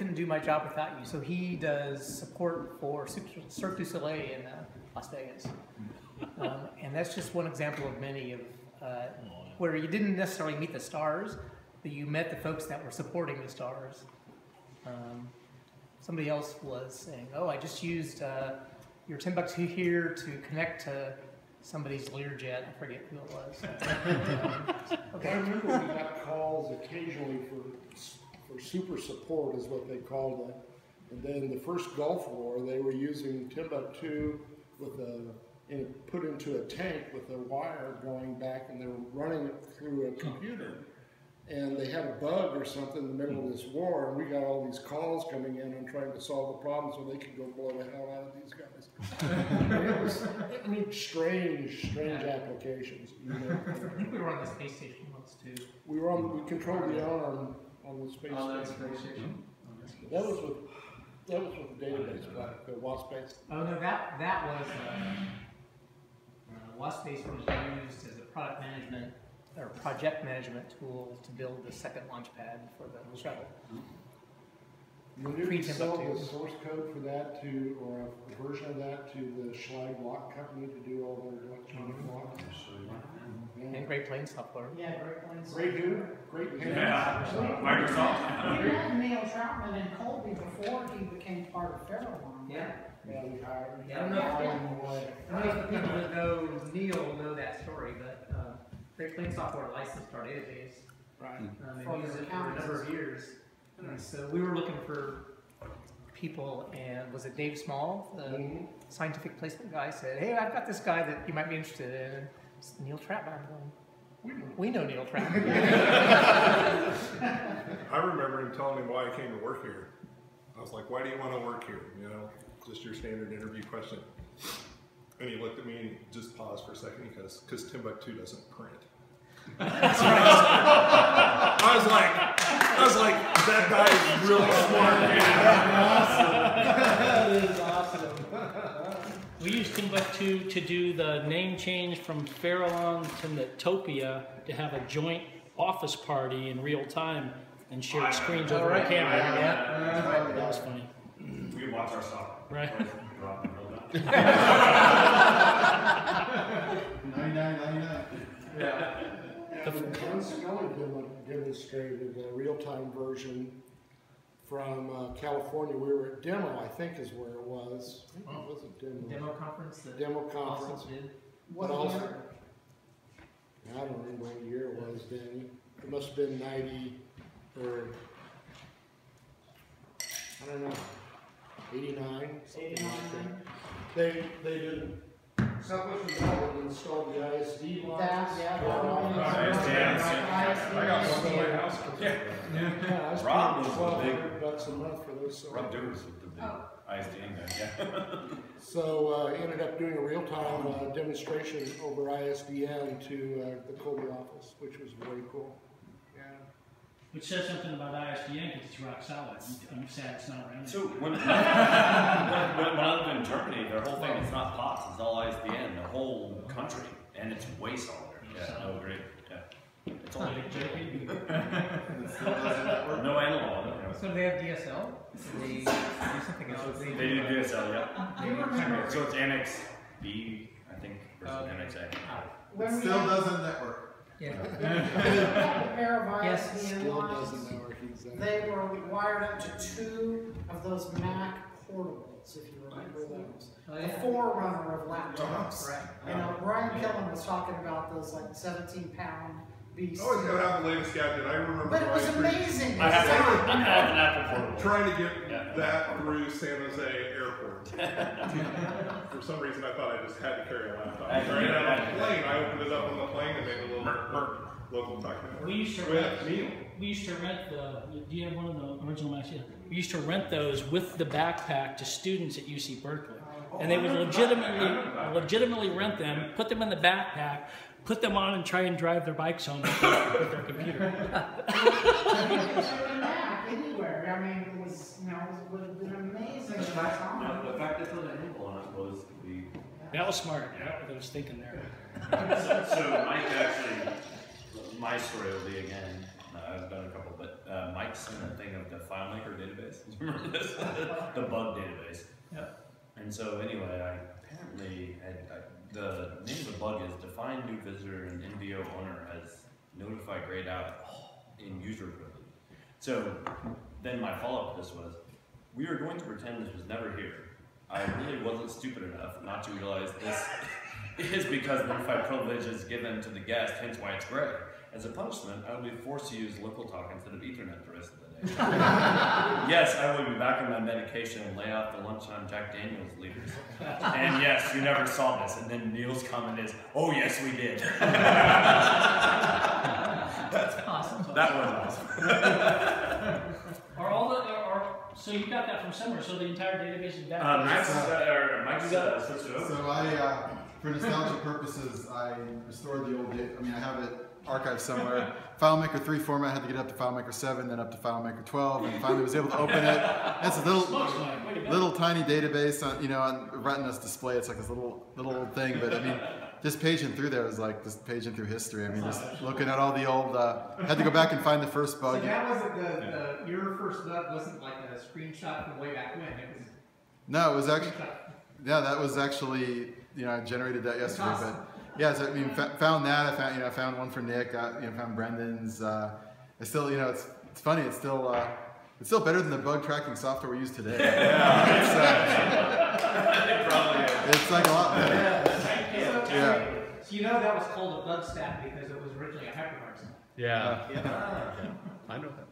couldn't do my job without you. So he does support for Cirque du Soleil in Las Vegas. And that's just one example of many of where you didn't necessarily meet the stars, but you met the folks that were supporting the stars. Somebody else was saying, oh, I just used your Timbuktu here to connect to somebody's Learjet. I forget who it was. Okay. I remember we got calls occasionally for super support is what they called it. And then the first Gulf War, they were using Timbuktu with put into a tank with a wire going back, and they were running it through a computer. And they had a bug or something in the middle of this war, and we got all these calls coming in and trying to solve the problem so they could go blow the hell out of these guys. It was, I mean, strange applications. You know? I think we were on the space station once too. We controlled the arm on the space station. That was with the database product, the WASP-based. Oh no, that was WASP-based was used as a project management tool to build the second launch pad for the shuttle. When did we sell the source code for that or a version of that to the Schlag Lock company to do all their electronic locks? And Great Plains software. Yeah, Great Plains. Great who? Great Plains. Yeah, Microsoft. We had Neil Troutman in Colby before he became part of Farallon. Yeah. Yeah, we hired him. Yeah, I don't know if the people that know Neil know that story, but Great Plains software licensed our database. Right. And used it for a number of years. And so we were looking for people, and was it Dave Small, the scientific placement guy, said, hey, I've got this guy that you might be interested in. It's Neil Troutman. I'm going, we know Neil Troutman. I remember him telling me why I came to work here. I was like, why do you want to work here? You know, just your standard interview question. And he looked at me and just paused for a second because Timbuktu doesn't print. I was like, that guy is really smart. That is awesome. We used Timbuktu to do the name change from Farallon to Natopia to have a joint office party in real time and share screens over a camera. That was funny. We can watch our stuff. Right. 99.99. Yeah. And John Scully demonstrated a real-time version from California. We were at demo, I think is where it was. I think it was a demo. Demo conference. Demo conference. What also, year? I don't remember what year it was, Danny. It must have been 90 or I don't know, 89, something like that. They did. Southwest Development installed the ISD line. Yeah. I got one in my house. Yeah, I was Rob paying was the big $1,200 a month for those. Rob Dewars with the big ISDN guy. Yeah. So ended up doing a real-time demonstration over ISDN to the Colby office, which was very cool. Yeah. Which says something about ISDN because it's rock solid. I'm sad it's not around. So when I lived in Germany, their whole thing is not POTS, it's all ISDN, the whole country, and it's way solider. Yeah, no, great. Yeah. It's only no analog. So they have DSL? They do something else? They do DSL, yeah. So it's Annex B, I think, versus Annex A. It still doesn't network. Yeah. A pair of ISDN lines. They were wired up to 2 of those Mac portables, if you remember those. Oh, The yeah. forerunner of laptops. Right. You know, Brian Killen was talking about those like 17-pound beasts. Always gotta have the latest gadget. I remember. But it was amazing. I have an Apple portable. Trying to get that through San Jose Airport. For some reason, I thought I just had to carry a laptop. Right out on the plane, I opened it up on the plane and made a little local talk network. We used to rent the. Do you have one of the original Macs? Yeah. We used to rent those with the backpack to students at UC Berkeley, and they would legitimately rent them, put them in the backpack, put them on, and try and drive their bikes home with their computer. Anywhere. I mean, it was, you know, it would have been amazing. The fact that put a handle on it was the. That was smart. Yeah, I was thinking there. So Mike actually, my story will be again. I've done a couple, but Mike sent a thing of the FileMaker database. Remember this? The bug database. Yep. And so anyway, I apparently the name of the bug is define new visitor and NVO owner as notify grayed out in user privilege. So then my follow-up to this was, we are going to pretend this was never here. I really wasn't stupid enough not to realize this is because notified privilege is given to the guest, hence why it's gray. As a punishment, I will be forced to use local talk instead of Ethernet the rest of the day. Yes, I will be back on my medication and lay off the lunchtime Jack Daniels leaders. And yes, you never saw this. And then Neil's comment is, oh yes, we did. That's awesome. That was awesome. So you got that from somewhere, so the entire database is back? Mike's switched it over. So I, for nostalgia purposes, I restored the old data. I mean, I have it archived somewhere. FileMaker 3 format, I had to get up to FileMaker 7, then up to FileMaker 12, and finally was able to open it. It's a little tiny database on, on Retina's display. It's like this little old thing, but I mean, just paging through there was like just paging through history. I mean, just looking at all the old. Had to go back and find the first bug. So that wasn't your first bug wasn't like a screenshot from way back when. It was. No, it was actually. Yeah, that was actually. I generated that yesterday, awesome. but yeah, so, I mean, found that. I found one for Nick. Found Brendon's. I still, it's funny. It's still better than the bug tracking software we use today. It probably is. It's like a lot better. Yeah. So that was called a bug stack because it was originally a hyperparser. Yeah. I know that.